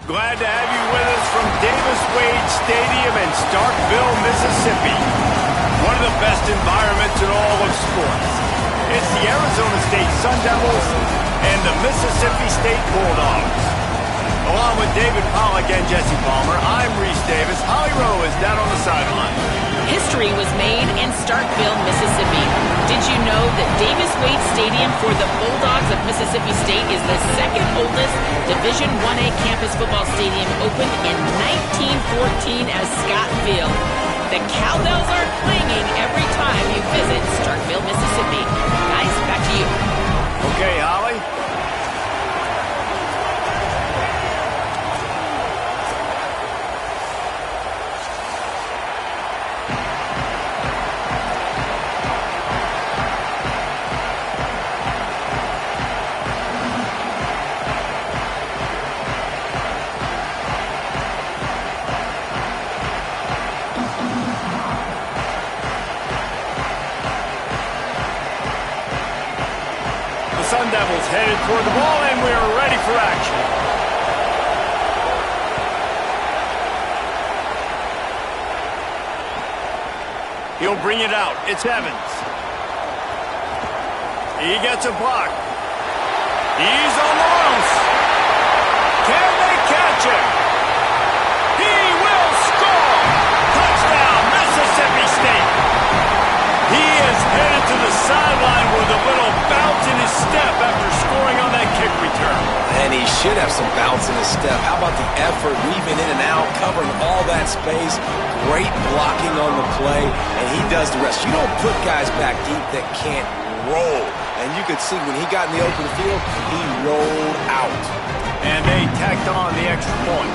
Glad to have you with us from Davis-Wade Stadium in Starkville, Mississippi. One of the best environments in all of sports. It's the Arizona State Sun Devils and the Mississippi State Bulldogs. Along with David Pollack and Jesse Palmer, I'm Reese Davis. Holly Rowe is down on the sideline. History was made in Starkville, Mississippi. Did you know that Davis-Wade Stadium for the Bulldogs of Mississippi State is the second oldest Division I-A campus football stadium, opened in 1914 as Scott Field. The Cowbells are clanging every time you visit Starkville, Mississippi. Guys, back to you. Okay, Holly. Sun Devils headed toward the ball, and we are ready for action. He'll bring it out. It's Evans. He gets a block. He's on the loose. Can they catch him? He will score! Touchdown, Mississippi State! He is headed to the sideline with a little bounce in his step after scoring on that kick return. And he should have some bounce in his step. How about the effort, weaving in and out, covering all that space, great blocking on the play, and he does the rest. You don't put guys back deep that can't roll. And you could see when he got in the open field, he rolled out. And they tacked on the extra point.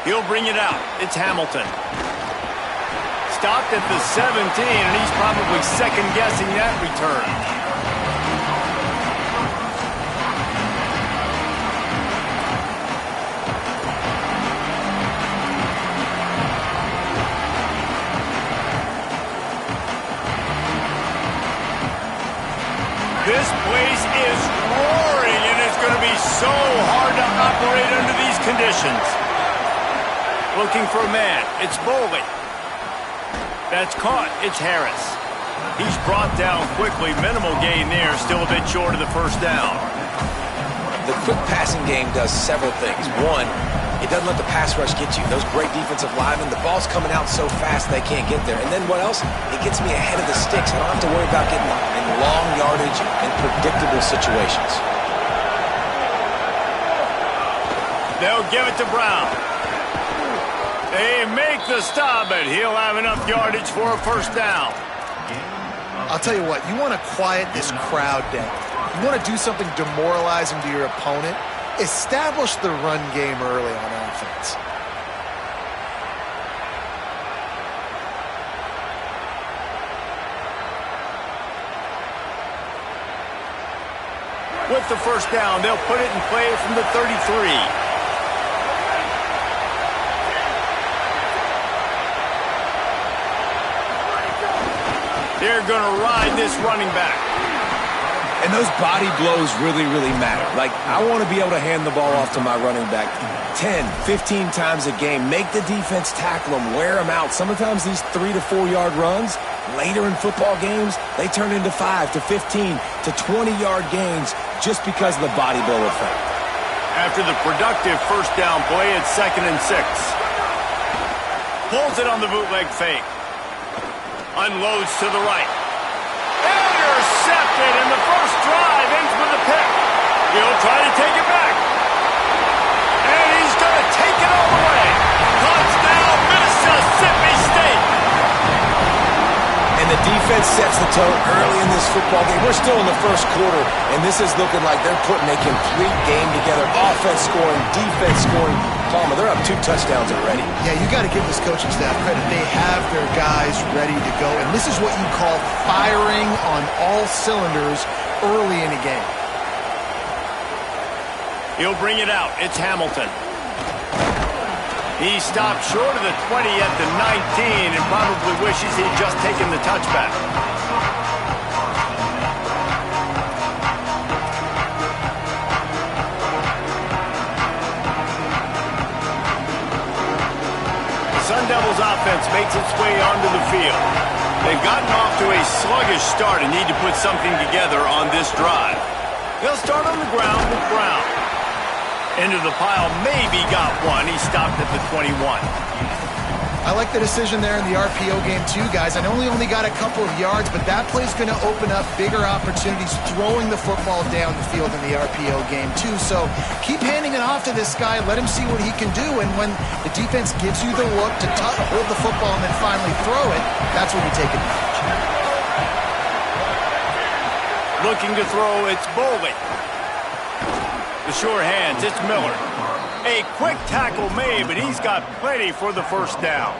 He'll bring it out. It's Hamilton. Stopped at the 17, and he's probably second-guessing that return. This place is roaring, and it's going to be so hard to operate under these conditions. Looking for a man. It's Boley. That's caught. It's Harris. He's brought down quickly. Minimal gain there. Still a bit short of the first down. The quick passing game does several things. One, it doesn't let the pass rush get you. Those great defensive linemen, the ball's coming out so fast they can't get there. And then what else? It gets me ahead of the sticks. I don't have to worry about getting in long yardage and predictable situations. They'll give it to Brown. They make the stop, but he'll have enough yardage for a first down. I'll tell you what, you want to quiet this crowd down. You want to do something demoralizing to your opponent. Establish the run game early on offense. With the first down, they'll put it in play from the 33. They're going to ride this running back. And those body blows really, really matter. Like, I want to be able to hand the ball off to my running back 10, 15 times a game. Make the defense tackle them, wear them out. Sometimes these 3 to 4 yard runs, later in football games, they turn into 5 to 15 to 20-yard gains just because of the body blow effect. After the productive first down play, it's 2nd and 6. Pulls it on the bootleg fake. Unloads to the right. Intercepted, and the first drive ends with a pick. He'll try to take it back. And he's going to take it all the way. Touchdown, Mississippi State. And the defense sets the tone early in this football game. We're still in the first quarter, and this is looking like they're putting a complete game together. Offense scoring, defense scoring. Palmer, they're up 2 touchdowns already. Yeah, you got to give this coaching staff credit. They have their guys ready to go, and this is what you call firing on all cylinders early in a game. He'll bring it out. It's Hamilton. He stopped short of the 20 at the 19 and probably wishes he'd just taken the touchback. The Sun Devils offense makes its way onto the field. They've gotten off to a sluggish start and need to put something together on this drive. They'll start on the ground with Brown. Into the pile, maybe got one. He stopped at the 21. I like the decision there in the RPO game too, guys. I know he only got a couple of yards, but that play's going to open up bigger opportunities throwing the football down the field in the RPO game too. So keep handing it off to this guy. Let him see what he can do. And when the defense gives you the look to hold the football and then finally throw it, that's when you take advantage. Looking to throw, it's Boley. The sure hands, it's Miller. A quick tackle made, but he's got plenty for the first down.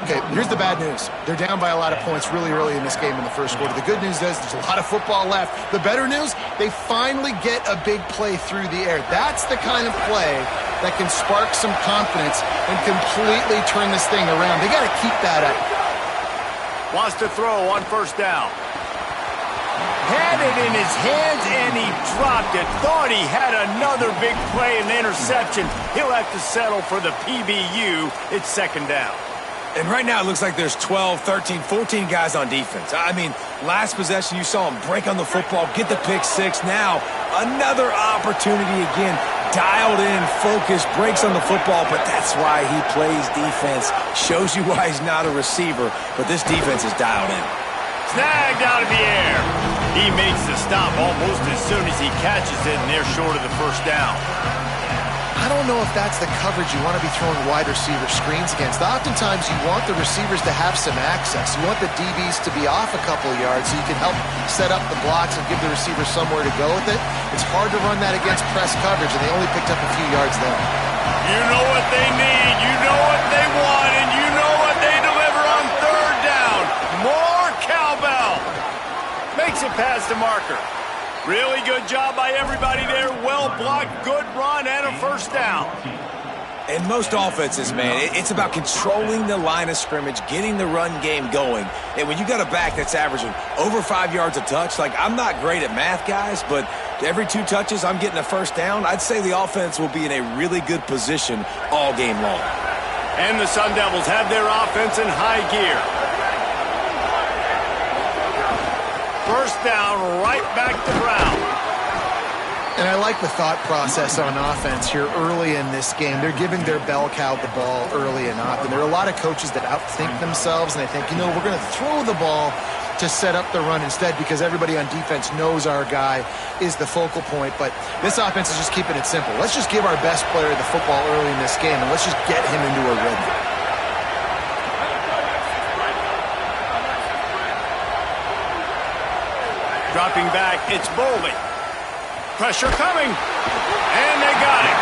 Okay, here's the bad news. They're down by a lot of points really early in this game in the first quarter. The good news is there's a lot of football left. The better news, they finally get a big play through the air. That's the kind of play that can spark some confidence and completely turn this thing around. They got to keep that up. Wants to throw on first down. Had it in his hands, and he dropped it. Thought he had another big play and interception. He'll have to settle for the PBU. It's second down. And right now it looks like there's 12, 13, 14 guys on defense. I mean, last possession you saw him break on the football, get the pick six. Now another opportunity again. Dialed in, focused, breaks on the football, but that's why he plays defense. Shows you why he's not a receiver, but this defense is dialed in. Snagged out of the air. He makes the stop almost as soon as he catches it, and they're short of the first down. I don't know if that's the coverage you want to be throwing wide receiver screens against. Oftentimes, you want the receivers to have some access. You want the DBs to be off a couple of yards so you can help set up the blocks and give the receivers somewhere to go with it. It's hard to run that against press coverage, and they only picked up a few yards there. You know what they need, you know what they want, and you know what they deliver on third down. More cowbell. Makes it past the marker. Really good job by everybody there. Well blocked, good run, and a first down. In most offenses, man, it's about controlling the line of scrimmage, getting the run game going. And when you got a back that's averaging over 5 yards a touch, like, I'm not great at math, guys, but every 2 touches I'm getting a first down, I'd say the offense will be in a really good position all game long. And the Sun Devils have their offense in high gear. First down, right back to Brown. And I like the thought process on offense here early in this game. They're giving their bell cow the ball early and often. There are a lot of coaches that outthink themselves, and they think, you know, we're going to throw the ball to set up the run instead because everybody on defense knows our guy is the focal point. But this offense is just keeping it simple. Let's just give our best player the football early in this game, and let's just get him into a rhythm. Dropping back, it's Boley. Pressure coming, and they got it.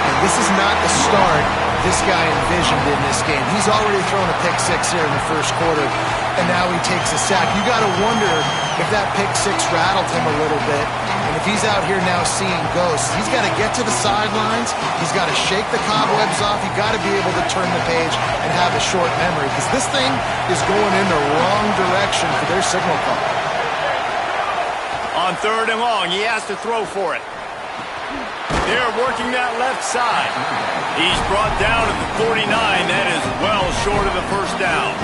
And this is not the start this guy envisioned in this game. He's already thrown a pick six here in the first quarter, and now he takes a sack. You got to wonder if that pick six rattled him a little bit, and if he's out here now seeing ghosts. He's got to get to the sidelines. He's got to shake the cobwebs off. You got to be able to turn the page and have a short memory, because this thing is going in the wrong direction for their signal call. On third and long, he has to throw for it. They're working that left side. He's brought down at the 49. That is well short of the first down.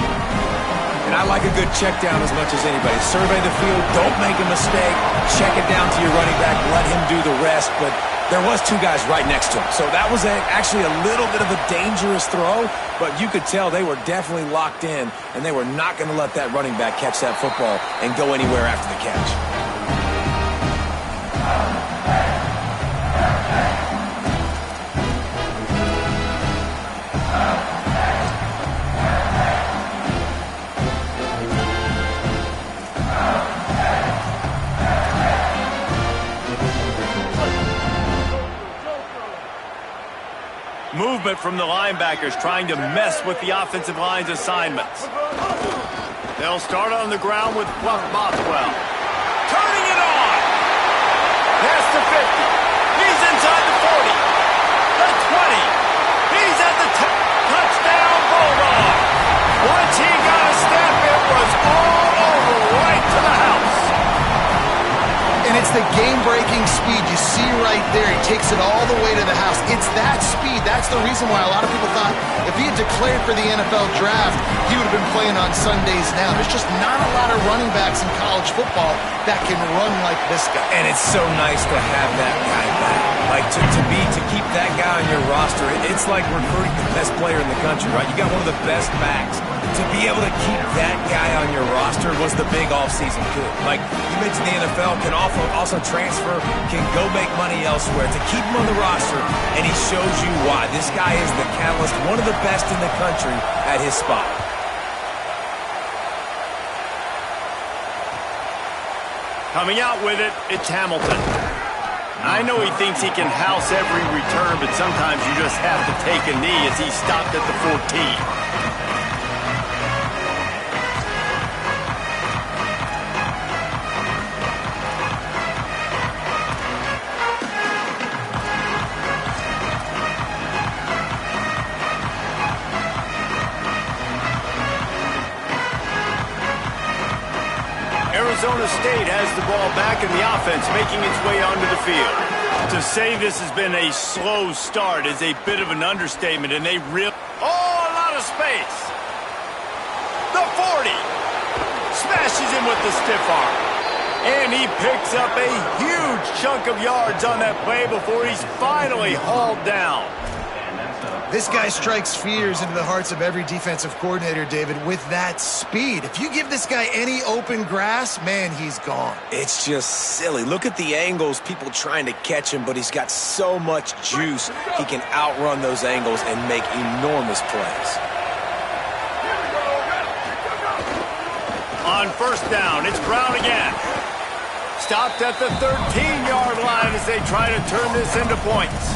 And I like a good check down as much as anybody. Survey the field, don't make a mistake, check it down to your running back, let him do the rest. But there was 2 guys right next to him. So that was actually a little bit of a dangerous throw, but you could tell they were definitely locked in, and they were not going to let that running back catch that football and go anywhere after the catch. Movement from the linebackers trying to mess with the offensive line's assignments. They'll start on the ground with Bluff Bothwell. Turning it on! Past the 50. the game-breaking speed. You see right there, he takes it all the way to the house. It's that speed. That's the reason why a lot of people thought if he had declared for the NFL draft, he would have been playing on Sundays now. There's just not a lot of running backs in college football that can run like this guy. And it's so nice to have that guy back. Like, to keep that guy on your roster, it's like recruiting the best player in the country, right? You got one of the best backs. To be able to keep that guy on your roster was the big offseason coup. Like, you mentioned the NFL can also transfer, can go make money elsewhere. To keep him on the roster, and he shows you why. This guy is the catalyst, one of the best in the country at his spot. Coming out with it, it's Hamilton. I know he thinks he can house every return, but sometimes you just have to take a knee as he stopped at the 14. Arizona State has the ball back in the offense, making its way onto the field. To say this has been a slow start is a bit of an understatement, and they really... Oh, a lot of space. The 40. Smashes him with the stiff arm. And he picks up a huge chunk of yards on that play before he's finally hauled down. This guy strikes fears into the hearts of every defensive coordinator, David, with that speed. If you give this guy any open grass, man, he's gone. It's just silly. Look at the angles, people trying to catch him, but he's got so much juice. He can outrun those angles and make enormous plays. On first down, it's Brown again. Stopped at the 13-yard line as they try to turn this into points.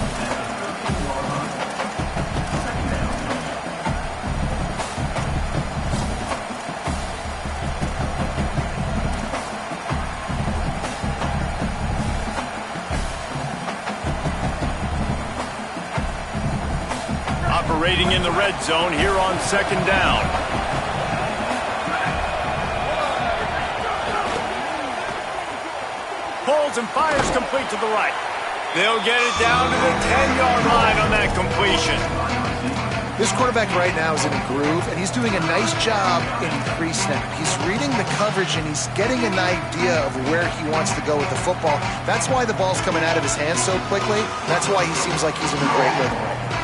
Operating in the red zone here on second down. Pulls and fires complete to the right. They'll get it down to the 10-yard line on that completion. This quarterback right now is in a groove, and he's doing a nice job in pre-snap. He's reading the coverage, and he's getting an idea of where he wants to go with the football. That's why the ball's coming out of his hands so quickly. That's why he seems like he's in a great rhythm right now.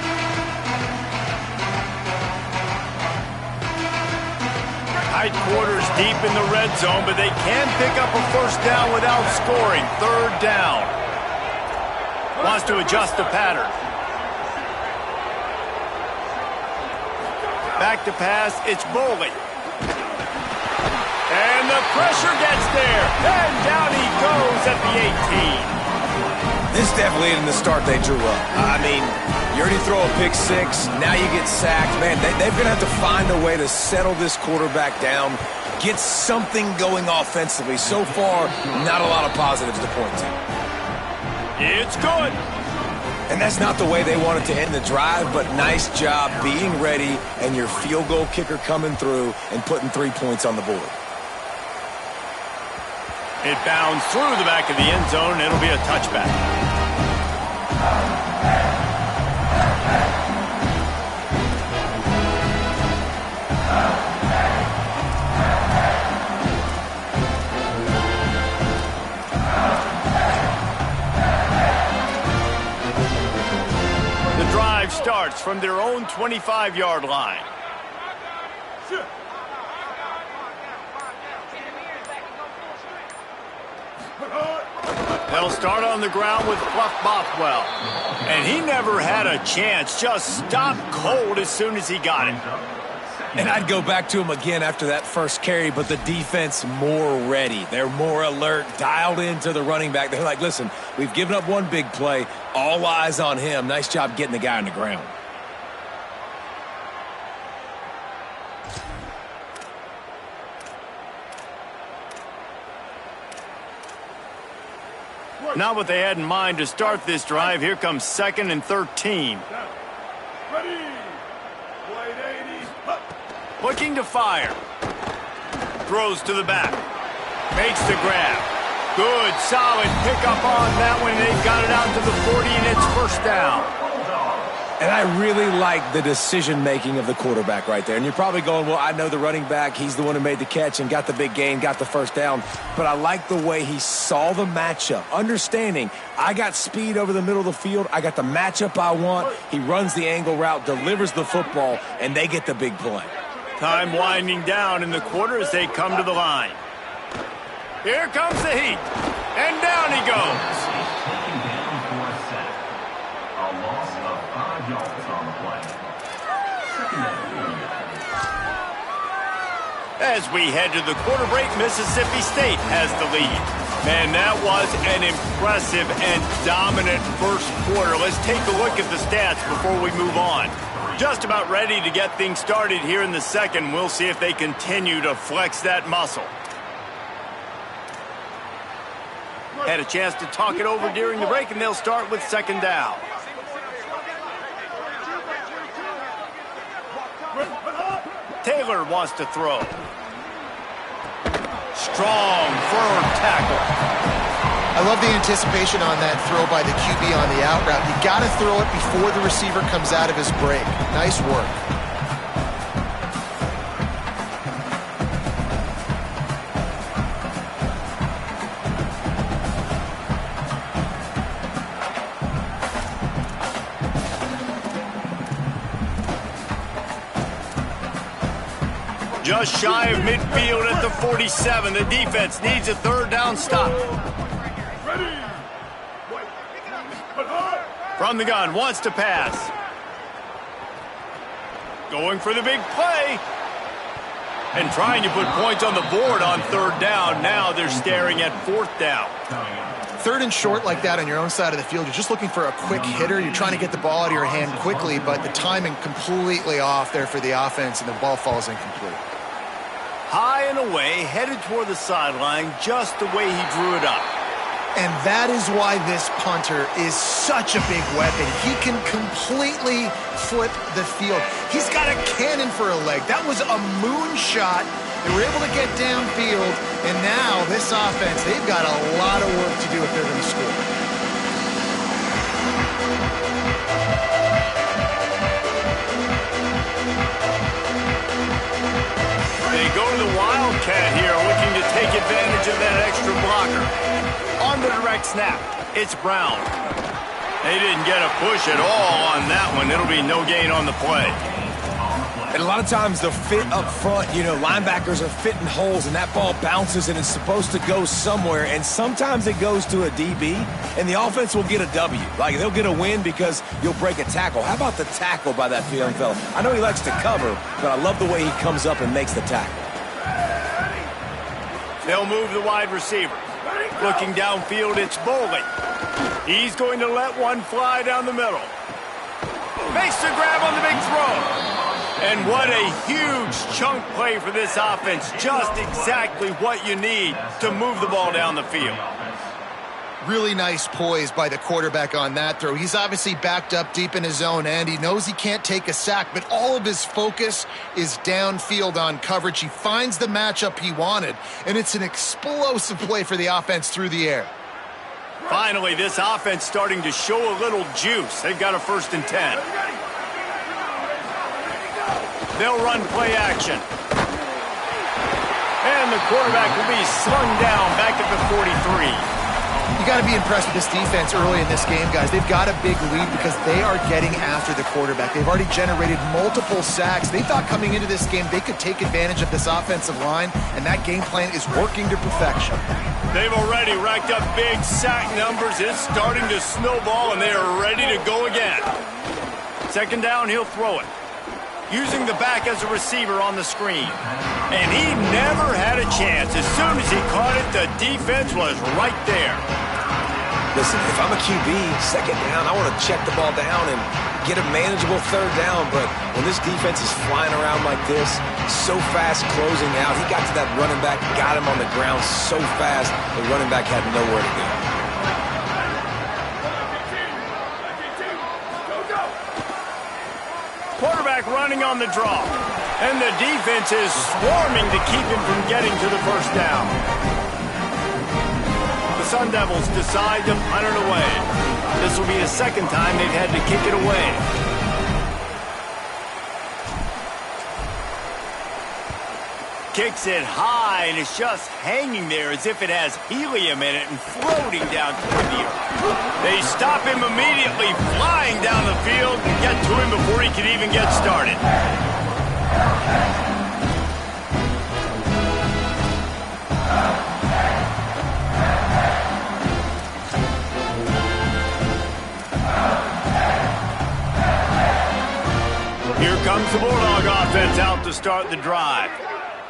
Tight quarters deep in the red zone, but they can pick up a first down without scoring. Third down. Wants to adjust the pattern. Back to pass, it's Boley. And the pressure gets there. And down he goes at the 18. This definitely isn't the start they drew up. I mean, you already throw a pick six, now you get sacked. Man, they're going to have to find a way to settle this quarterback down, get something going offensively. So far, not a lot of positives to point to. It's good. And that's not the way they wanted to end the drive, but nice job being ready and your field goal kicker coming through and putting 3 points on the board. It bounds through the back of the end zone, and it'll be a touchback. The drive starts from their own 25-yard line. They'll start on the ground with Fluff Bothwell. And he never had a chance, just stopped cold as soon as he got it. And I'd go back to him again after that first carry, but the defense more ready. They're more alert, dialed into the running back. They're like, listen, we've given up one big play. All eyes on him. Nice job getting the guy on the ground. Not what they had in mind to start this drive. Here comes 2nd and 13. Ready. Looking to fire. Throws to the back. Makes the grab. Good, solid pickup on that one. They got it out to the 40, and it's first down. And I really like the decision-making of the quarterback right there. And you're probably going, well, I know the running back. He's the one who made the catch and got the big gain, got the first down. But I like the way he saw the matchup, understanding I got speed over the middle of the field. I got the matchup I want. He runs the angle route, delivers the football, and they get the big play. Time winding down in the quarter as they come to the line. Here comes the heat. And down he goes. As we head to the quarter break, Mississippi State has the lead. Man, that was an impressive and dominant first quarter. Let's take a look at the stats before we move on. Just about ready to get things started here in the second. We'll see if they continue to flex that muscle. Had a chance to talk it over during the break, and they'll start with second down. Taylor wants to throw. Strong, firm tackle. I love the anticipation on that throw by the QB on the out route. You got to throw it before the receiver comes out of his break. Nice work. Just shy of midfield at the 47. The defense needs a third down stop. From the gun, wants to pass. Going for the big play. And trying to put points on the board on third down. Now they're staring at fourth down. Third and short like that on your own side of the field, you're just looking for a quick hitter. You're trying to get the ball out of your hand quickly, but the timing completely off there for the offense, and the ball falls incomplete. High and away, headed toward the sideline, just the way he drew it up. And that is why this punter is such a big weapon. He can completely flip the field. He's got a cannon for a leg. That was a moonshot. They were able to get downfield, and now this offense, they've got a lot of work to do if they're going to score. They go to the Wildcat here, looking to take advantage of that extra blocker. On the direct snap, it's Brown. They didn't get a push at all on that one. It'll be no gain on the play. And a lot of times the fit up front, you know, linebackers are fitting holes, and that ball bounces and it's supposed to go somewhere, and sometimes it goes to a DB, and the offense will get a W. Like, they'll get a win because you'll break a tackle. How about the tackle by that young fella? I know he likes to cover, but I love the way he comes up and makes the tackle. They'll move the wide receiver. Looking downfield, it's Bowling. He's going to let one fly down the middle. Makes the grab on the big throw. And what a huge chunk play for this offense. Just exactly what you need to move the ball down the field. Really nice poise by the quarterback on that throw. He's obviously backed up deep in his own end. He knows he can't take a sack, but all of his focus is downfield on coverage. He finds the matchup he wanted, and it's an explosive play for the offense through the air. Finally, this offense starting to show a little juice. They've got a 1st and 10. They'll run play action. And the quarterback will be slung down back at the 43. You got to be impressed with this defense early in this game, guys. They've got a big lead because they are getting after the quarterback. They've already generated multiple sacks. They thought coming into this game they could take advantage of this offensive line, and that game plan is working to perfection. They've already racked up big sack numbers. It's starting to snowball, and they are ready to go again. Second down, he'll throw it. Using the back as a receiver on the screen. And he never had a chance. As soon as he caught it, the defense was right there. Listen, if I'm a QB, second down, I want to check the ball down and get a manageable third down. But when this defense is flying around like this, so fast closing out, he got to that running back, got him on the ground so fast, the running back had nowhere to go. Quarterback running on the draw. And the defense is swarming to keep him from getting to the first down. Sun Devils decide to punt it away. This will be the second time they've had to kick it away. Kicks it high, and it's just hanging there as if it has helium in it and floating down toward the earth. They stop him immediately, flying down the field, and get to him before he can even get started. Here comes the Bulldog offense out to start the drive.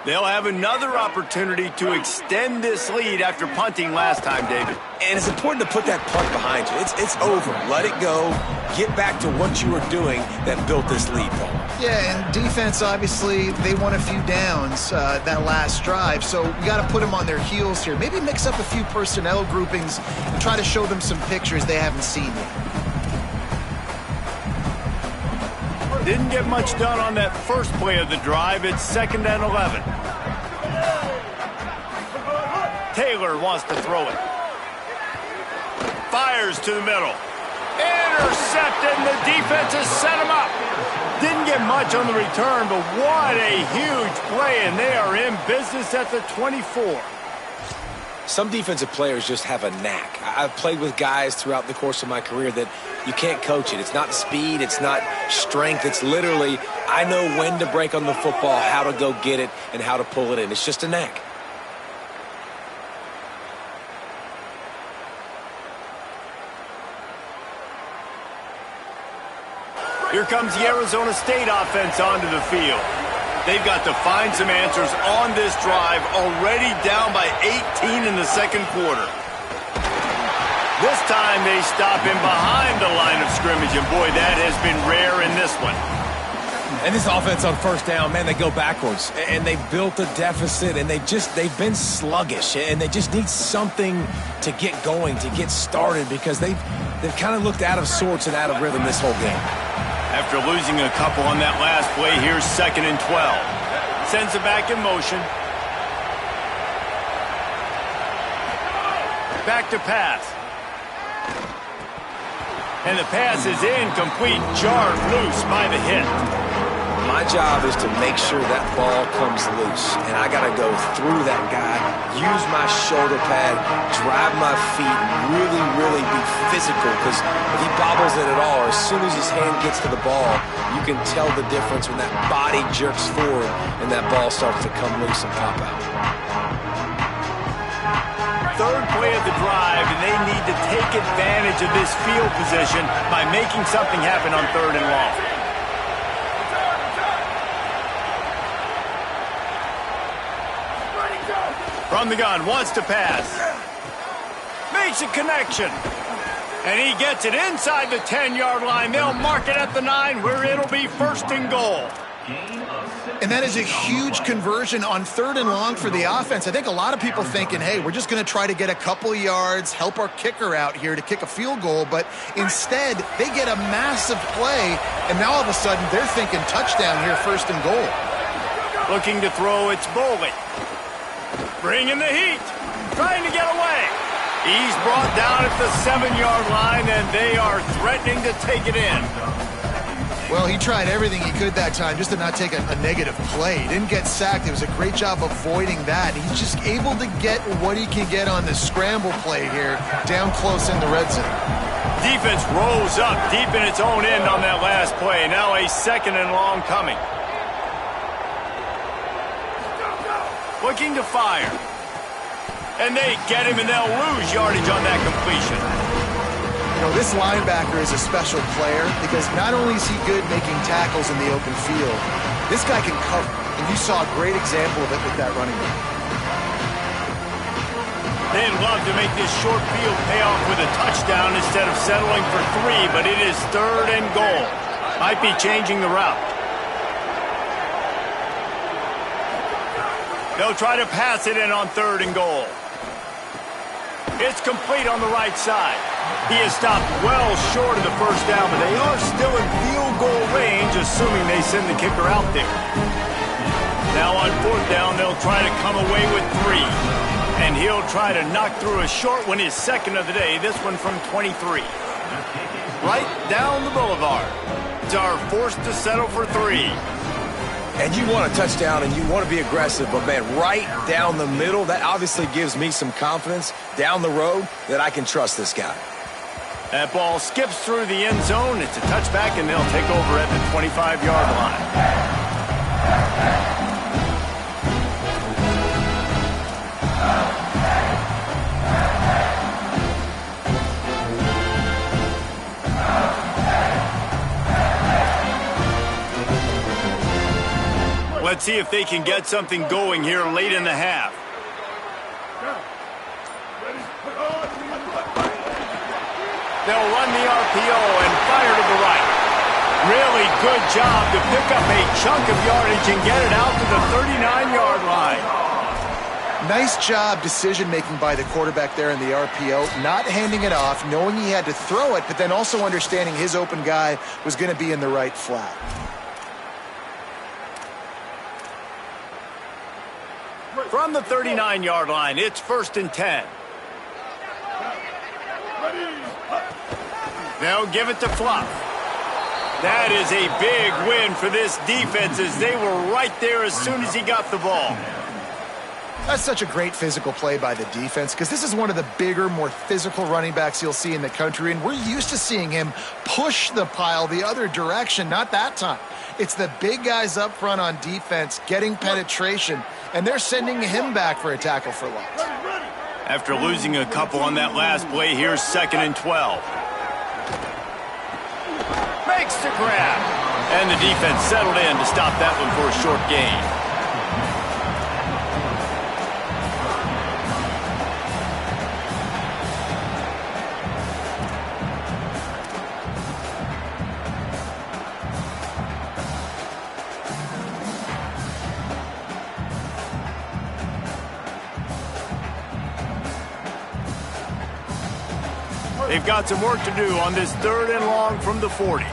They'll have another opportunity to extend this lead after punting last time, David. And it's important to put that punt behind you. It's over. Let it go. Get back to what you were doing that built this lead, Paul. Yeah, and defense, obviously, they won a few downs that last drive, so you got to put them on their heels here. Maybe mix up a few personnel groupings and try to show them some pictures they haven't seen yet. Didn't get much done on that first play of the drive. It's 2nd and 11. Taylor wants to throw it. Fires to the middle. Intercepted, and the defense has set him up. Didn't get much on the return, but what a huge play, and they are in business at the 24. Some defensive players just have a knack. I've played with guys throughout the course of my career that you can't coach it. It's not speed. It's not strength. It's literally, I know when to break on the football, how to go get it, and how to pull it in. It's just a knack. Here comes the Arizona State offense onto the field. They've got to find some answers on this drive, already down by 18 in the second quarter. This time they stop him behind the line of scrimmage, and boy, that has been rare in this one. And this offense on first down, man, they go backwards. And they built a deficit, and they've been sluggish, and they just need something to get going, to get started, because they've kind of looked out of sorts and out of rhythm this whole game. After losing a couple on that last play, here's 2nd and 12. Sends it back in motion. Back to pass. And the pass is incomplete, jarred loose by the hit. My job is to make sure that ball comes loose, and I got to go through that guy, use my shoulder pad, drive my feet, and really be physical, because if he bobbles it at all, or as soon as his hand gets to the ball, you can tell the difference when that body jerks forward and that ball starts to come loose and pop out. Third play of the drive, and they need to take advantage of this field position by making something happen on 3rd and long. From the gun, wants to pass. Makes a connection. And he gets it inside the 10-yard line. They'll mark it at the 9, where it'll be 1st and goal. And that is a huge conversion on 3rd and long for the offense. I think a lot of people thinking, hey, we're just going to try to get a couple yards, help our kicker out here to kick a field goal. But instead, they get a massive play, and now all of a sudden they're thinking touchdown here, 1st and goal. Looking to throw, it's Boley. Bringing the heat. Trying to get away. He's brought down at the 7-yard line, and they are threatening to take it in. Well, he tried everything he could that time just to not take a negative play. He didn't get sacked. It was a great job avoiding that. He's just able to get what he can get on the scramble play here, down close in the red zone. Defense rolls up deep in its own end on that last play. Now a 2nd and long coming. Looking to fire. And they get him, and they'll lose yardage on that completion. You know, this linebacker is a special player because not only is he good making tackles in the open field, this guy can cover. And you saw a great example of it with that running back. They'd love to make this short field pay off with a touchdown instead of settling for 3, but it is 3rd and goal. Might be changing the route. They'll try to pass it in on 3rd and goal. It's complete on the right side. He is stopped well short of the first down, but they are still in field goal range, assuming they send the kicker out there. Now on 4th down, they'll try to come away with 3. And he'll try to knock through a short one, his second of the day, this one from 23. Right down the boulevard. Are forced to settle for 3. And you want a touchdown and you want to be aggressive, but man, right down the middle, that obviously gives me some confidence down the road that I can trust this guy. That ball skips through the end zone. It's a touchback, and they'll take over at the 25-yard line. Let's see if they can get something going here late in the half. They'll run the RPO and fire to the right. Really good job to pick up a chunk of yardage and get it out to the 39-yard line. Nice job decision-making by the quarterback there in the RPO, not handing it off, knowing he had to throw it, but then also understanding his open guy was going to be in the right flat. From the 39-yard line, it's 1st and 10. They'll give it to Fluff. That is a big win for this defense as they were right there as soon as he got the ball. That's such a great physical play by the defense because this is one of the bigger, more physical running backs you'll see in the country, and we're used to seeing him push the pile the other direction, not that time. It's the big guys up front on defense getting penetration, and they're sending him back for a tackle for loss. After losing a couple on that last play, here's 2nd and 12. Makes the grab. And the defense settled in to stop that one for a short gain. They've got some work to do on this 3rd and long from the 40.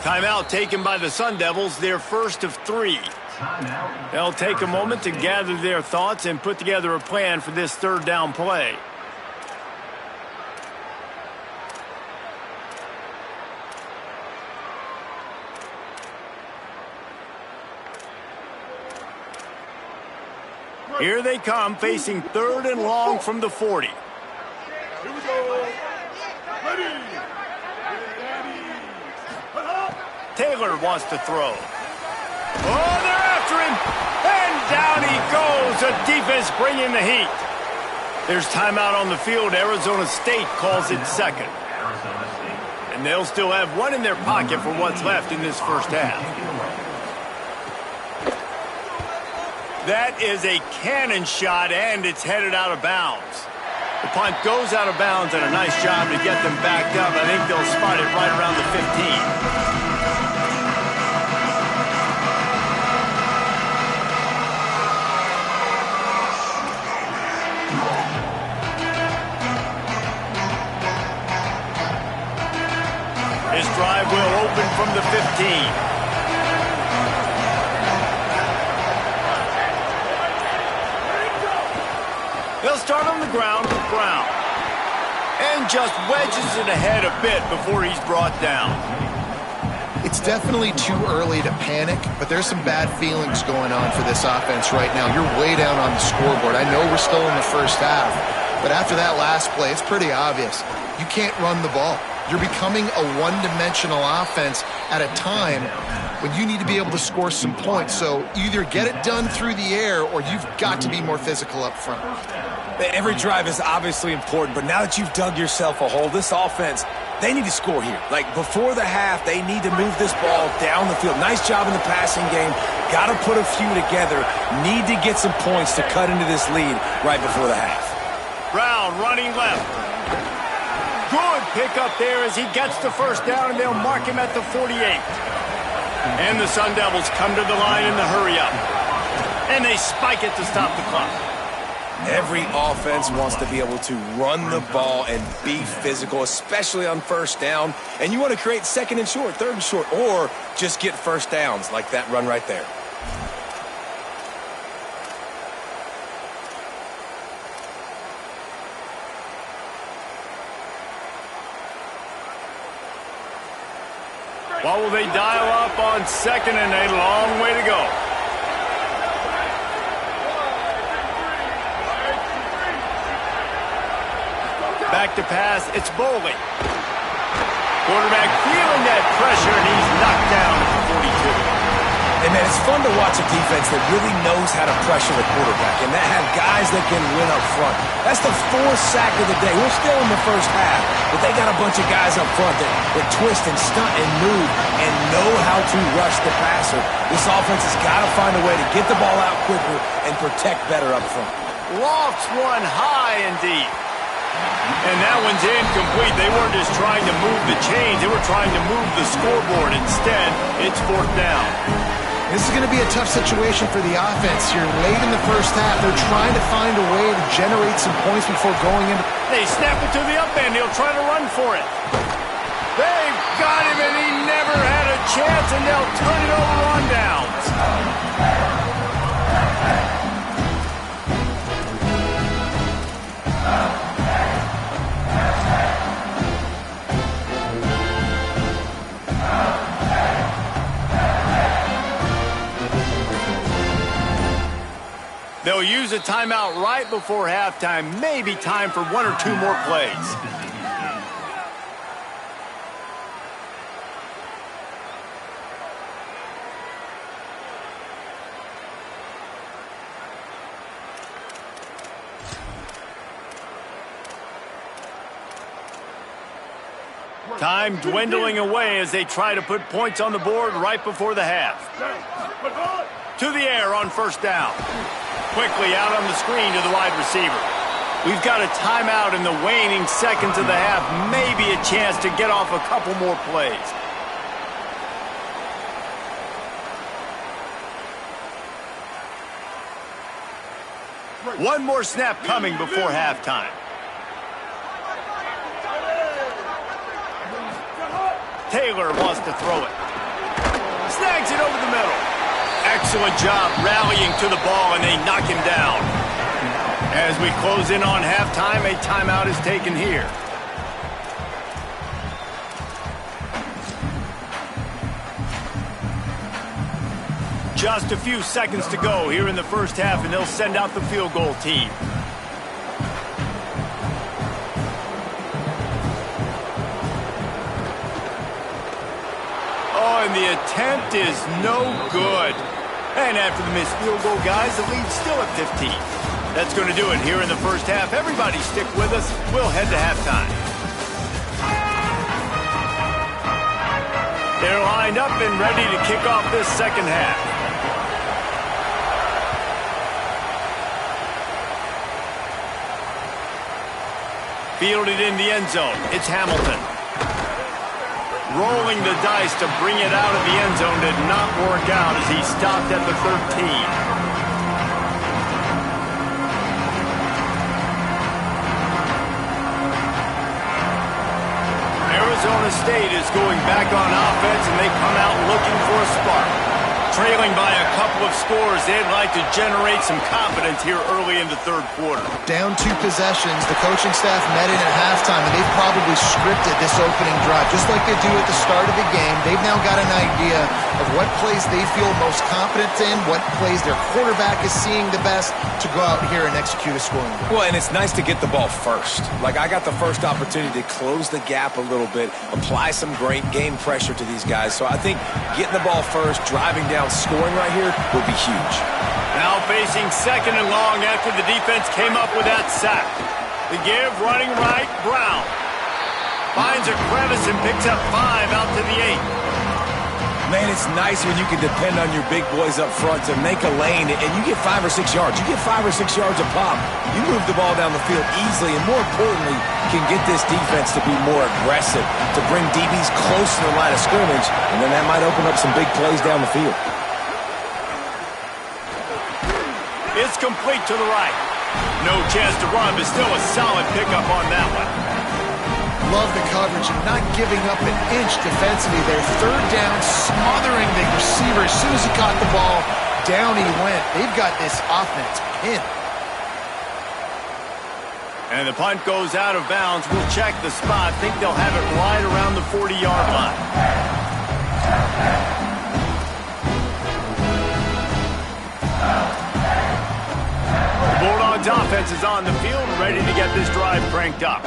Timeout taken by the Sun Devils, their first of 3. They'll take a moment to gather their thoughts and put together a plan for this 3rd down play. Here they come, facing 3rd and long from the 40. Here we go. Ready. Taylor wants to throw. Oh, they're after him. And down he goes. The defense bringing the heat. There's timeout on the field. Arizona State calls it 2nd. And they'll still have one in their pocket for what's left in this first half. That is a cannon shot, and it's headed out of bounds. The punt goes out of bounds, and a nice job to get them backed up. I think they'll spot it right around the 15. This drive will open from the 15. They'll start on the ground with Brown. And just wedges it ahead a bit before he's brought down. It's definitely too early to panic, but there's some bad feelings going on for this offense right now. You're way down on the scoreboard. I know we're still in the first half, but after that last play, it's pretty obvious. You can't run the ball. You're becoming a one-dimensional offense at a time when you need to be able to score some points. So either get it done through the air or you've got to be more physical up front. Every drive is obviously important, but now that you've dug yourself a hole, this offense, they need to score here. Like, before the half, they need to move this ball down the field. Nice job in the passing game. Got to put a few together. Need to get some points to cut into this lead right before the half. Brown running left. Good pickup there as he gets the first down, and they'll mark him at the 48. And the Sun Devils come to the line in the hurry-up. And they spike it to stop the clock. Every offense wants to be able to run the ball and be physical, especially on first down. And you want to create 2nd and short, 3rd and short, or just get first downs like that run right there. What will they dial up on second and a long way to go? Back to pass, it's Bowling. Quarterback feeling that pressure, and he's knocked down at the 42. Hey, man, it's fun to watch a defense that really knows how to pressure the quarterback and that have guys that can win up front. That's the fourth sack of the day. We're still in the first half, but they got a bunch of guys up front that twist and stunt and move and know how to rush the passer. This offense has got to find a way to get the ball out quicker and protect better up front. Lofts one high and deep. And that one's incomplete. They weren't just trying to move the chains. They were trying to move the scoreboard. Instead, it's fourth down. This is going to be a tough situation for the offense here. Late in the first half, they're trying to find a way to generate some points before going into... They snap it to the up end. He'll try to run for it. They've got him, and he never had a chance, and they'll turn it over on downs. They'll use a timeout right before halftime. Maybe time for one or two more plays. Time dwindling away as they try to put points on the board right before the half. To the air on first down. Quickly out on the screen to the wide receiver. We've got a timeout in the waning seconds of the half. Maybe a chance to get off a couple more plays. One more snap coming before halftime. Taylor wants to throw it. Snags it over the middle. Excellent job rallying to the ball, and they knock him down. As we close in on halftime, a timeout is taken here. Just a few seconds to go here in the first half, and they'll send out the field goal team. Oh, and the attempt is no good. And after the missed field goal, guys, the lead's still at 15. That's going to do it here in the first half. Everybody stick with us. We'll head to halftime. They're lined up and ready to kick off this second half. Fielded in the end zone. It's Hamilton. Rolling the dice to bring it out of the end zone did not work out as he stopped at the 13. Arizona State is going back on offense, and they come out looking for a spark. Trailing by a couple of scores, they'd like to generate some confidence here early in the third quarter. Down 2 possessions, the coaching staff met in at halftime, and they've probably scripted this opening drive. Just like they do at the start of the game, they've now got an idea of what plays they feel most confident in, what plays their quarterback is seeing the best to go out here and execute a scoring drive. Well, and it's nice to get the ball first. Like, I got the first opportunity to close the gap a little bit, apply some great game pressure to these guys. So I think getting the ball first, driving down, scoring right here would be huge. Now facing second and long after the defense came up with that sack. The give running right, Brown. Finds a crevice and picks up 5 out to the 8. Man, it's nice when you can depend on your big boys up front to make a lane, and you get 5 or 6 yards. You get 5 or 6 yards a pop. You move the ball down the field easily, and more importantly, can get this defense to be more aggressive, to bring DBs close to the line of scrimmage, and then that might open up some big plays down the field. It's complete to the right. No chance to run, but still a solid pickup on that one. Love the coverage and not giving up an inch defensively there. Third down, smothering the receiver. As soon as he caught the ball, down he went. They've got this offense pinned. And the punt goes out of bounds. We'll check the spot. Think they'll have it right around the 40-yard line. is on the field, ready to get this drive cranked up.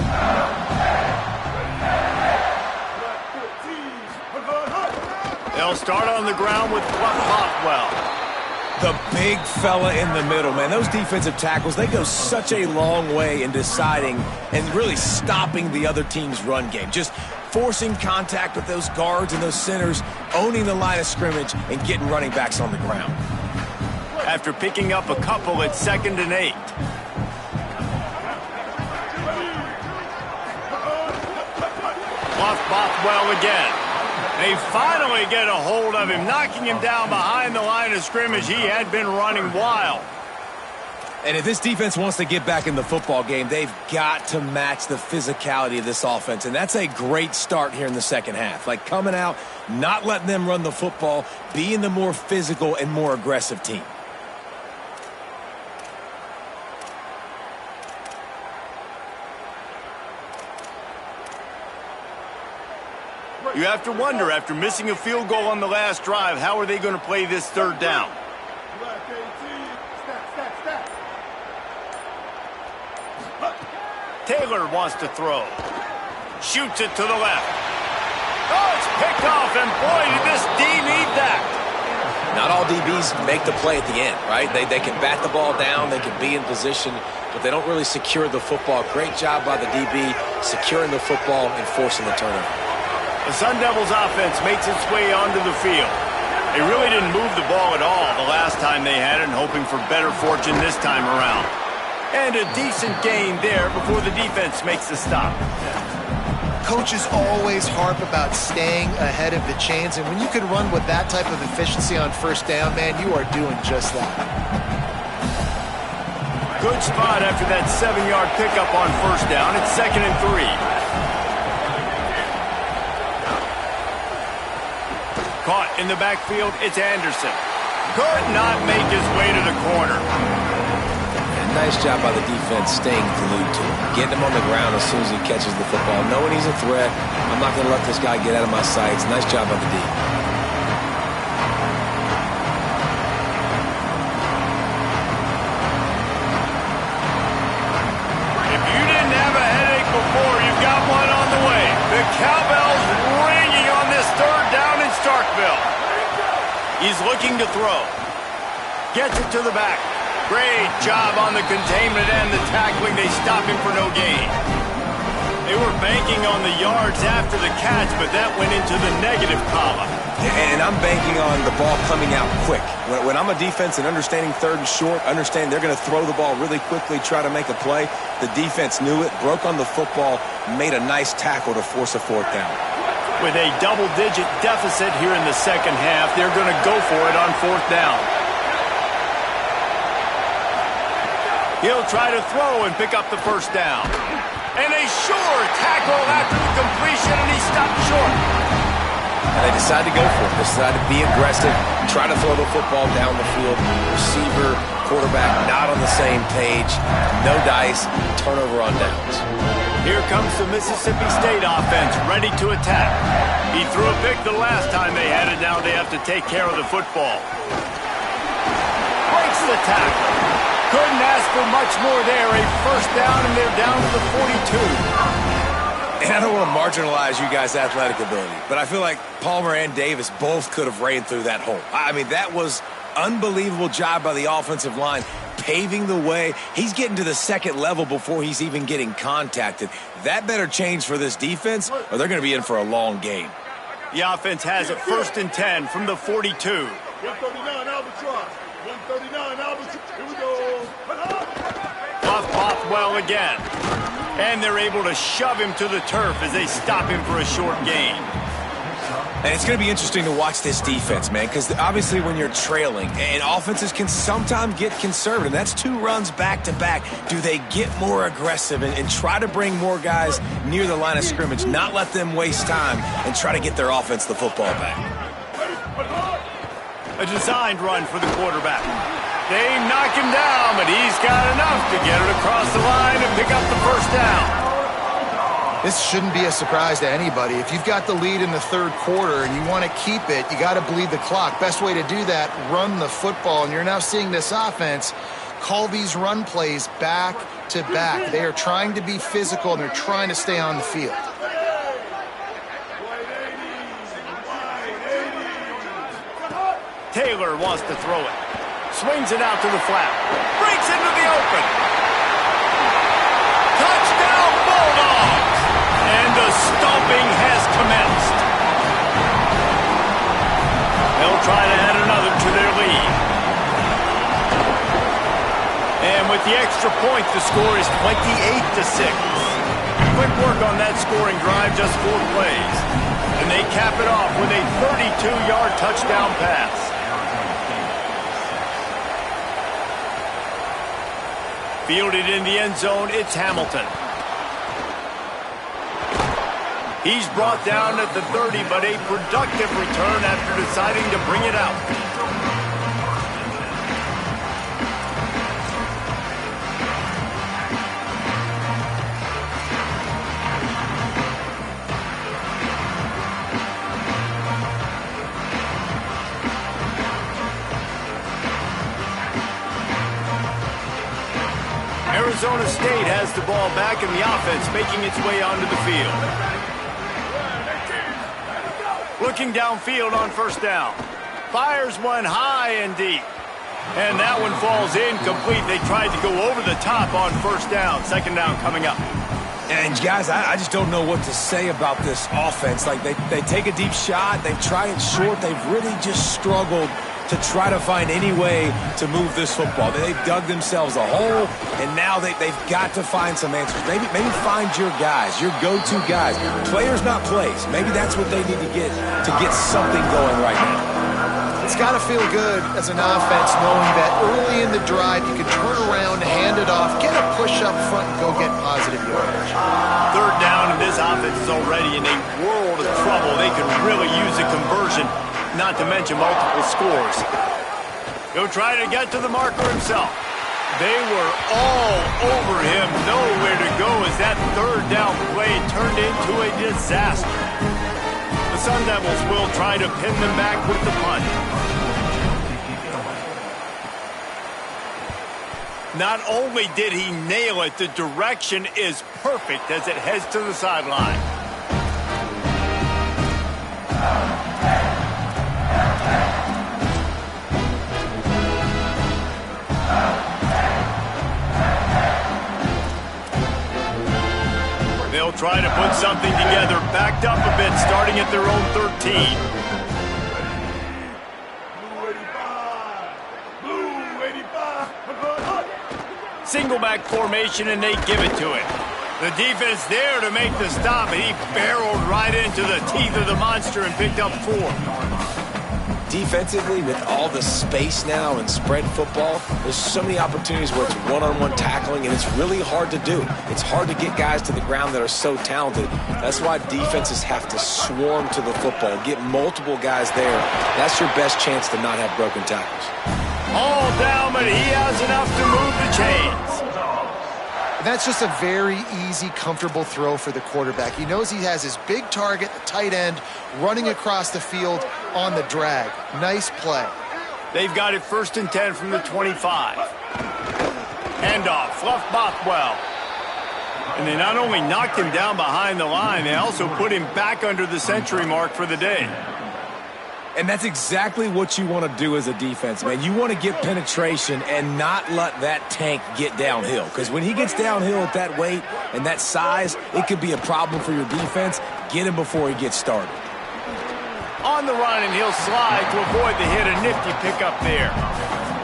They'll start on the ground with Bothwell. The big fella in the middle, man. Those defensive tackles, they go such a long way in deciding and really stopping the other team's run game. Just forcing contact with those guards and those centers, owning the line of scrimmage, and getting running backs on the ground. After picking up a couple at 2nd and 8. Bothwell again. They finally get a hold of him, knocking him down behind the line of scrimmage. He had been running wild. And if this defense wants to get back in the football game, they've got to match the physicality of this offense. And that's a great start here in the second half. Like coming out, not letting them run the football, being the more physical and more aggressive team. You have to wonder, after missing a field goal on the last drive, how are they going to play this 3rd down? Taylor wants to throw. Shoots it to the left. Oh, it's picked off, and boy, did this D need that. Not all DBs make the play at the end, right? They can bat the ball down, they can be in position, but they don't really secure the football. Great job by the DB securing the football and forcing the turnover. The Sun Devils offense makes its way onto the field. They really didn't move the ball at all the last time they had it, and hoping for better fortune this time around. And a decent gain there before the defense makes the stop. Coaches always harp about staying ahead of the chains, and when you can run with that type of efficiency on 1st down, man, you are doing just that. Good spot after that 7-yard pickup on 1st down. It's 2nd and 3. Caught in the backfield, it's Anderson. Could not make his way to the corner. And nice job by the defense staying glued to him. Getting him on the ground as soon as he catches the football. Knowing he's a threat, I'm not going to let this guy get out of my sights. Nice job by the D. If you didn't have a headache before, you've got one on the way. The cowbell's ringing on this 3rd down in Starkville. He's looking to throw. Gets it to the back. Great job on the containment and the tackling. They stop him for no gain. They were banking on the yards after the catch, but that went into the negative column. And I'm banking on the ball coming out quick. When I'm a defense and understanding 3rd and short, understand they're going to throw the ball really quickly, try to make a play. The defense knew it, broke on the football, made a nice tackle to force a 4th down. With a double-digit deficit here in the second half, they're going to go for it on 4th down. He'll try to throw and pick up the 1st down. And a sure tackle after the completion, and he stopped short. And they decide to go for it. They decide to be aggressive, try to throw the football down the field. Receiver, quarterback, not on the same page. No dice, turnover on downs. Here comes the Mississippi State offense, ready to attack. He threw a pick the last time they had it. Now they have to take care of the football. Breaks the tackle. Couldn't ask for much more there. A 1st down, and they're down to the 42. And I don't want to marginalize you guys' athletic ability, but I feel like Palmer and Davis both could have ran through that hole. I mean, that was unbelievable job by the offensive line, paving the way. He's getting to the 2nd level before he's even getting contacted. That better change for this defense, or they're going to be in for a long game. The offense has it 1st and 10 from the 42. 139 Albatross. 139 Albatross. Here we go. Bothwell again. And they're able to shove him to the turf as they stop him for a short gain. And it's going to be interesting to watch this defense, man, because obviously when you're trailing, and offenses can sometimes get conservative. That's 2 runs back-to-back. Do they get more aggressive and try to bring more guys near the line of scrimmage, not let them waste time, and try to get their offense the football back? A designed run for the quarterback. They knock him down, but he's got enough to get it across the line and pick up the 1st down. This shouldn't be a surprise to anybody. If you've got the lead in the 3rd quarter and you want to keep it, you got to bleed the clock. Best way to do that, run the football. And you're now seeing this offense call these run plays back to back. They are trying to be physical, and they're trying to stay on the field. Taylor wants to throw it. Swings it out to the flat. Breaks into the open. Touchdown Bulldogs! And the stomping has commenced. They'll try to add another to their lead. And with the extra point, the score is 28-6. Quick work on that scoring drive, just 4 plays. And they cap it off with a 32-yard touchdown pass. Fielded in the end zone, it's Hamilton. He's brought down at the 30, but a productive return after deciding to bring it out. Arizona State has the ball back in the offense, making its way onto the field. Looking downfield on first down. Fires one high and deep. And that one falls incomplete. They tried to go over the top on first down. Second down coming up. And guys, I just don't know what to say about this offense. Like they take a deep shot, they try it short. They've really just struggled to try to find any way to move this football. They've dug themselves a hole, and now they've got to find some answers. Maybe find your guys, your go-to guys. Players, not plays. Maybe that's what they need to get something going right now. It's got to feel good as an offense knowing that early in the drive you can turn around, hand it off, get a push up front, and go get positive yardage. Third down, and this offense is already in a world of trouble. They could really use a conversion, not to mention multiple scores. He'll try to get to the marker himself. They were all over him, nowhere to go as that third down play turned into a disaster. The Sun Devils will try to pin them back with the punt. Not only did he nail it, the direction is perfect as it heads to the sideline. They'll try to put something together, backed up a bit, starting at their own 13. Single back formation, and they give it to him. The defense there to make the stop, and he barreled right into the teeth of the monster and picked up 4. Defensively, with all the space now and spread football, there's so many opportunities where it's one-on-one tackling, and it's really hard to do. It's hard to get guys to the ground that are so talented. That's why defenses have to swarm to the football, get multiple guys there. That's your best chance to not have broken tackles. All down, but he has enough to move the chains. That's just a very easy, comfortable throw for the quarterback. He knows he has his big target, the tight end, running across the field on the drag. Nice play. They've got it 1st and 10 from the 25. Handoff, Fluff Bothwell. And they not only knocked him down behind the line, they also put him back under the century mark for the day. And that's exactly what you want to do as a defense, man. You want to get penetration and not let that tank get downhill. Because when he gets downhill at that weight and that size, it could be a problem for your defense. Get him before he gets started. On the run, and he'll slide to avoid the hit. A nifty pickup there.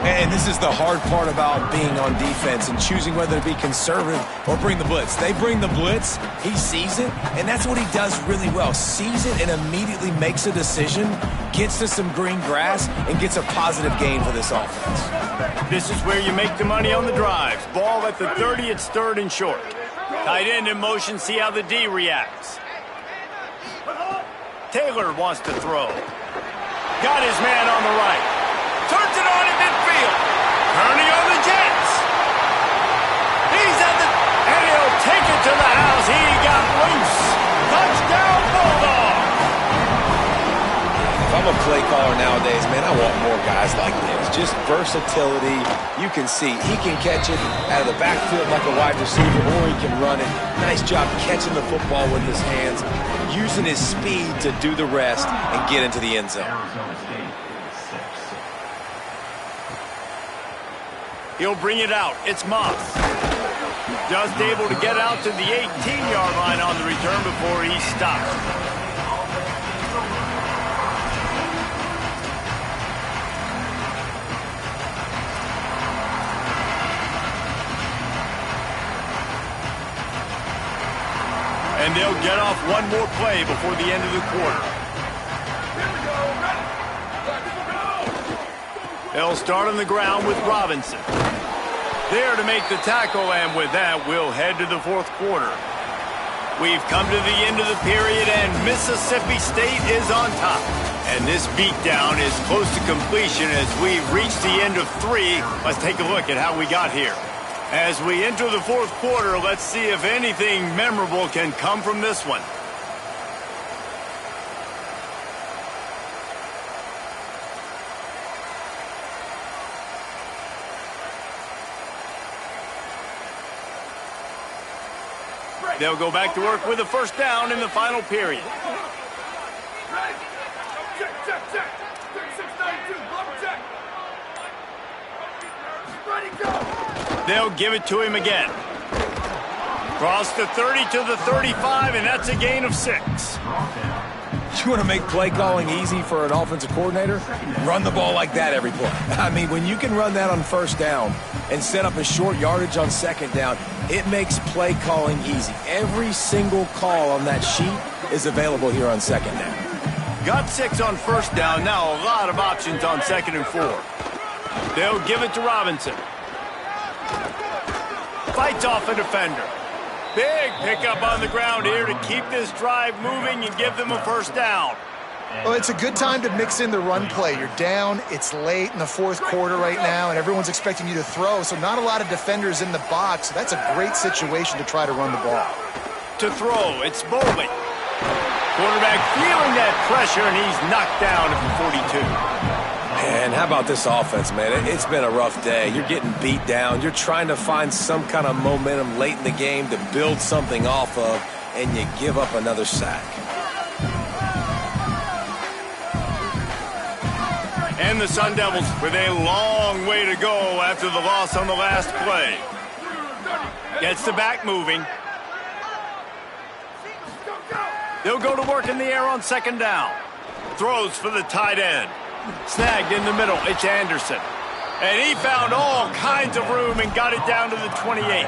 And this is the hard part about being on defense and choosing whether to be conservative or bring the blitz. They bring the blitz, he sees it, and that's what he does really well. Sees it and immediately makes a decision, gets to some green grass, and gets a positive gain for this offense. This is where you make the money on the drives. Ball at the 30, it's 3rd and short. Tight end in motion, see how the D reacts. Taylor wants to throw. Got his man on the right. Turns it on in midfield. Turning on the Jets. He's at the... And he'll take it to the house. He got loose. Touchdown, Bulldogs. If I'm a play caller nowadays, man. I want more guys like this. Just versatility. You can see he can catch it out of the backfield like a wide receiver, or he can run it. Nice job catching the football with his hands, using his speed to do the rest and get into the end zone. He'll bring it out. It's Moss. Just able to get out to the 18-yard line on the return before he stops. And they'll get off one more play before the end of the quarter. They'll start on the ground with Robinson. There to make the tackle, and with that, we'll head to the fourth quarter. We've come to the end of the period, and Mississippi State is on top. And this beatdown is close to completion as we reach the end of 3. Let's take a look at how we got here. As we enter the fourth quarter, let's see if anything memorable can come from this one. They'll go back to work with a first down in the final period. They'll give it to him again. Cross the 30 to the 35, and that's a gain of 6. You want to make play calling easy for an offensive coordinator? Run the ball like that every play. I mean, when you can run that on first down and set up a short yardage on second down, it makes play calling easy. Every single call on that sheet is available here on second down. Got 6 on first down. Now a lot of options on second and 4. They'll give it to Robinson. Fights off a defender. Big pickup on the ground here to keep this drive moving and give them a first down. Well, it's a good time to mix in the run play. You're down, it's late in the fourth quarter right now, and everyone's expecting you to throw, so not a lot of defenders in the box. So that's a great situation to try to run the ball. To throw, it's Bowling. Quarterback feeling that pressure, and he's knocked down at the 42. And how about this offense, man? It's been a rough day. You're getting beat down. You're trying to find some kind of momentum late in the game to build something off of, and you give up another sack. And the Sun Devils with a long way to go after the loss on the last play. Gets the back moving. They'll go to work in the air on second down. Throws for the tight end. Snagged in the middle. It's Anderson. And he found all kinds of room and got it down to the 28.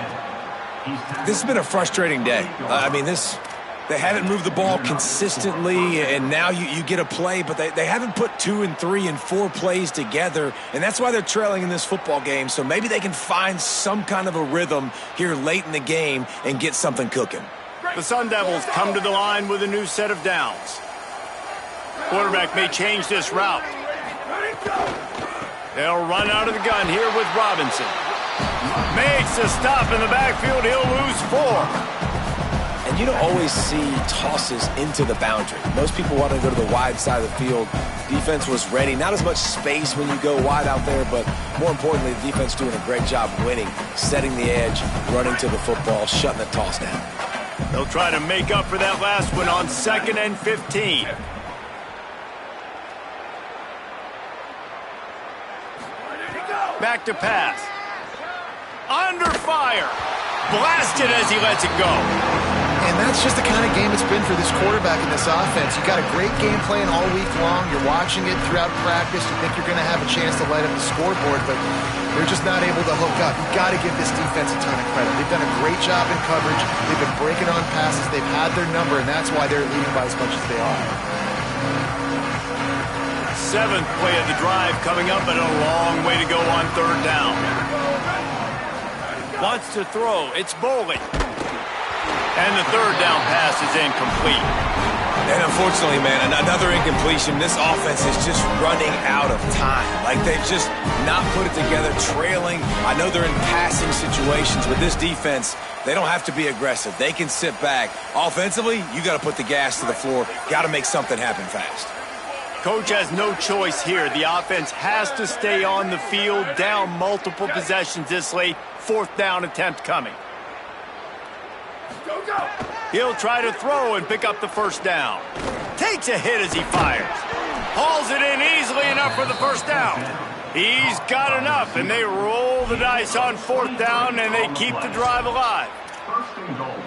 This has been a frustrating day. I mean, they haven't moved the ball consistently, and now you get a play, but they haven't put 2 and 3 and 4 plays together, and that's why they're trailing in this football game. So maybe they can find some kind of a rhythm here late in the game and get something cooking. The Sun Devils come to the line with a new set of downs. Quarterback may change this route. They'll run out of the gun here with Robinson. Makes a stop in the backfield. He'll lose 4. And you don't always see tosses into the boundary. Most people want to go to the wide side of the field. Defense was ready. Not as much space when you go wide out there, but more importantly, the defense doing a great job winning, setting the edge, running to the football, shutting the toss down. They'll try to make up for that last one on 2nd and 15. Back to pass. Under fire. Blasted as he lets it go. And that's just the kind of game it's been for this quarterback in this offense. You got a great game plan all week long. You're watching it throughout practice. You think you're going to have a chance to light up the scoreboard, but they're just not able to hook up. You've got to give this defense a ton of credit. They've done a great job in coverage. They've been breaking on passes. They've had their number, and that's why they're leading by as much as they are. 7th play of the drive coming up, and a long way to go on 3rd down. Wants to throw. It's Bowling. And the 3rd down pass is incomplete. And unfortunately, man, another incompletion. This offense is just running out of time. Like, they've just not put it together, trailing. I know they're in passing situations, but this defense, they don't have to be aggressive. They can sit back. Offensively, you got to put the gas to the floor. Got to make something happen fast. Coach has no choice here. The offense has to stay on the field, down multiple possessions this late. 4th down attempt coming. He'll try to throw and pick up the first down. Takes a hit as he fires. Hauls it in easily enough for the first down. He's got enough, and they roll the dice on 4th down, and they keep the drive alive.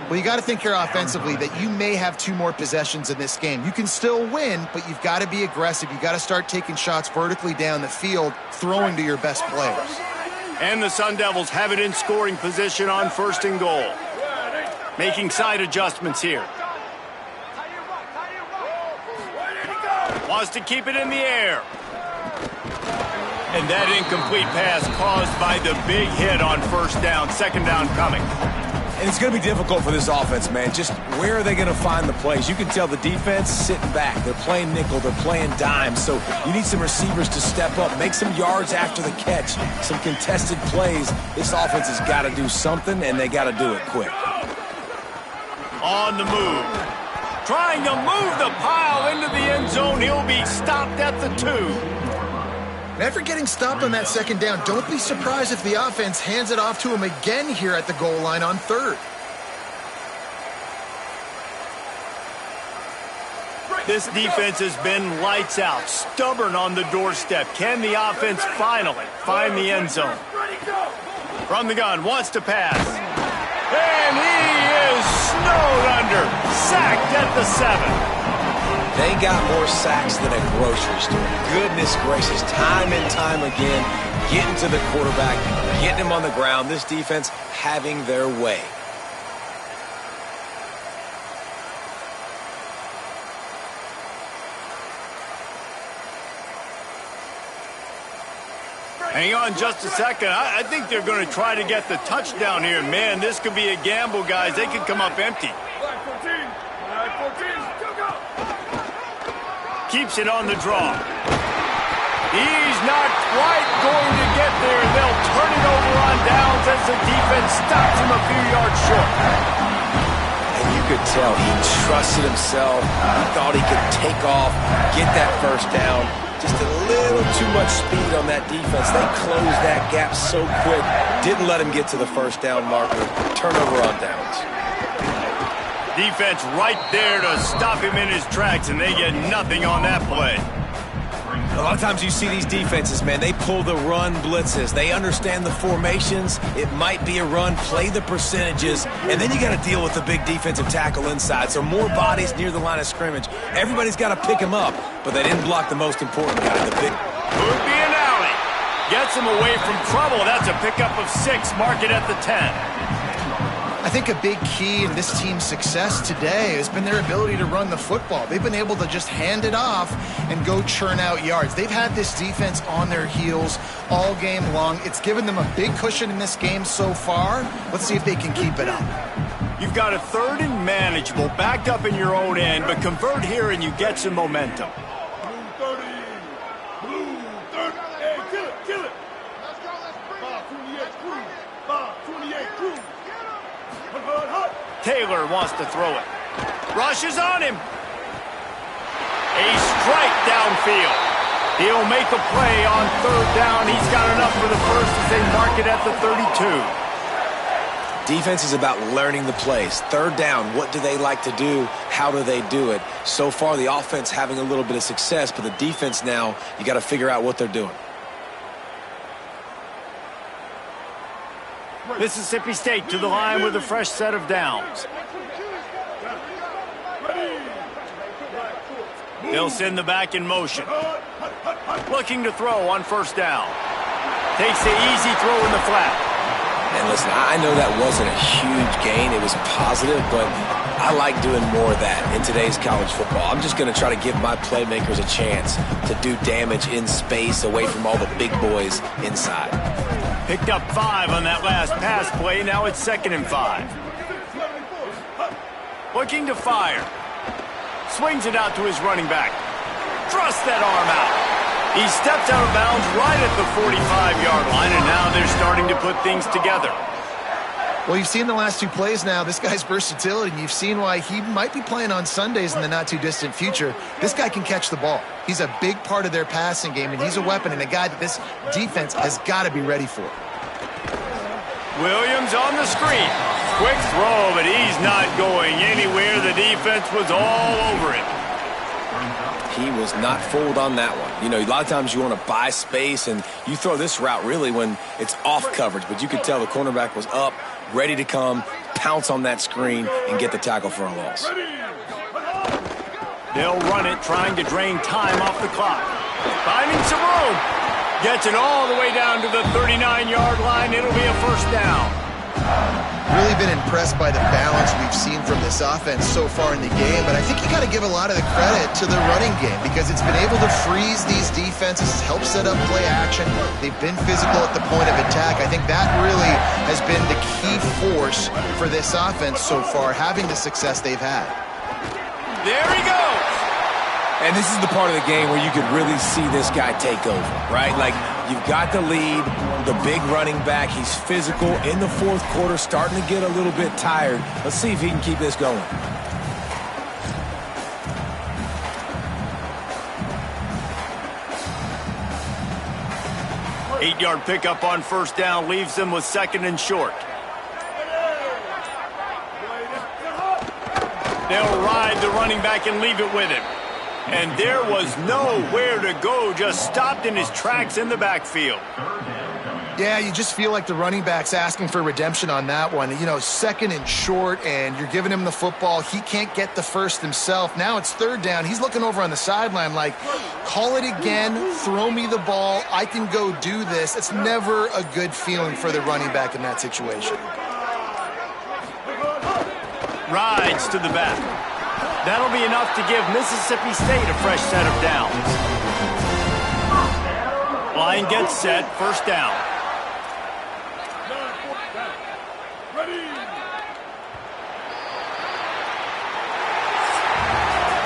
Well, you got to think here offensively that you may have 2 more possessions in this game. You can still win, but you've got to be aggressive. You've got to start taking shots vertically down the field, throwing to your best players. And the Sun Devils have it in scoring position on 1st and goal. Making side adjustments here. Wants to keep it in the air. And that incomplete pass caused by the big hit on 1st down. 2nd down coming. And it's going to be difficult for this offense, man. Just where are they going to find the plays? You can tell the defense sitting back. They're playing nickel. They're playing dime. So you need some receivers to step up, make some yards after the catch, some contested plays. This offense has got to do something, and they got to do it quick. On the move. Trying to move the pile into the end zone. He'll be stopped at the 2. After getting stopped on that 2nd down, don't be surprised if the offense hands it off to him again here at the goal line on 3rd. This defense has been lights out, stubborn on the doorstep. Can the offense finally find the end zone? From the gun, wants to pass. And he is snowed under, sacked at the 7. They got more sacks than a grocery store. Goodness gracious, time and time again, getting to the quarterback, getting him on the ground. This defense having their way. Hang on just a second. I think they're going to try to get the touchdown here. Man, this could be a gamble, guys. They could come up empty. Keeps it on the draw. He's not quite going to get there. They'll turn it over on downs as the defense stops him a few yards short. And you could tell he trusted himself. He thought he could take off, get that first down. Just a little too much speed on that defense. They closed that gap so quick. Didn't let him get to the first down marker. Turnover on downs. Defense right there to stop him in his tracks, and they get nothing on that play. A lot of times you see these defenses, man, they pull the run blitzes. They understand the formations. It might be a run, play the percentages, and then you got to deal with the big defensive tackle inside. So more bodies near the line of scrimmage. Everybody's got to pick him up, but they didn't block the most important guy, the big. Could be an alley. Gets him away from trouble. That's a pickup of 6. Mark it at the 10. I think a big key in this team's success today has been their ability to run the football. They've been able to just hand it off and go churn out yards. They've had this defense on their heels all game long. It's given them a big cushion in this game so far. Let's see if they can keep it up. You've got a 3rd and manageable, backed up in your own end, but convert here and you get some momentum. Blue 30. Blue 30. Hey, kill it. Let's go, let's bring it. 528 crew. 528 crew. Taylor wants to throw it. Rushes on him. A strike downfield. He'll make a play on 3rd down. He's got enough for the first as they mark it at the 32. Defense is about learning the plays. 3rd down, what do they like to do? How do they do it? So far, the offense having a little bit of success, but the defense now, you got to figure out what they're doing. Mississippi State to the line with a fresh set of downs. They'll send the back in motion. Looking to throw on 1st down. Takes the easy throw in the flat. And listen, I know that wasn't a huge gain. It was positive, but I like doing more of that in today's college football. I'm just going to try to give my playmakers a chance to do damage in space away from all the big boys inside. Picked up 5 on that last pass play. Now it's 2nd and 5. Looking to fire. Swings it out to his running back. Thrusts that arm out. He steps out of bounds right at the 45-yard line, and now they're starting to put things together. Well, you've seen the last 2 plays now. This guy's versatility, and you've seen why he might be playing on Sundays in the not-too-distant future. This guy can catch the ball. He's a big part of their passing game, and he's a weapon and a guy that this defense has got to be ready for. Williams on the screen. Quick throw, but he's not going anywhere. The defense was all over him. He was not fooled on that one. You know, a lot of times you want to buy space, and you throw this route really when it's off coverage, but you could tell the cornerback was up, ready to come, pounce on that screen, and get the tackle for a loss. They'll run it, trying to drain time off the clock. Finding some room. Gets it all the way down to the 39-yard line. It'll be a first down. Really been impressed by the balance we've seen from this offense so far in the game, but I think you got to give a lot of the credit to the running game because it's been able to freeze these defenses, help set up play action. They've been physical at the point of attack. I think that really has been the key force for this offense so far, having the success they've had. There he goes. And this is the part of the game where you could really see this guy take over, right? Like, you've got the lead, the big running back. He's physical in the fourth quarter, starting to get a little bit tired. Let's see if he can keep this going. Eight-yard pickup on first down leaves them with second and short. They'll ride the running back and leave it with him. And there was nowhere to go, just stopped in his tracks in the backfield. Yeah, you just feel like the running back's asking for redemption on that one. You know, second and short, and you're giving him the football. He can't get the first himself. Now it's third down. He's looking over on the sideline like, call it again, throw me the ball, I can go do this. It's never a good feeling for the running back in that situation. Rides to the back. That'll be enough to give Mississippi State a fresh set of downs. Line gets set, first down.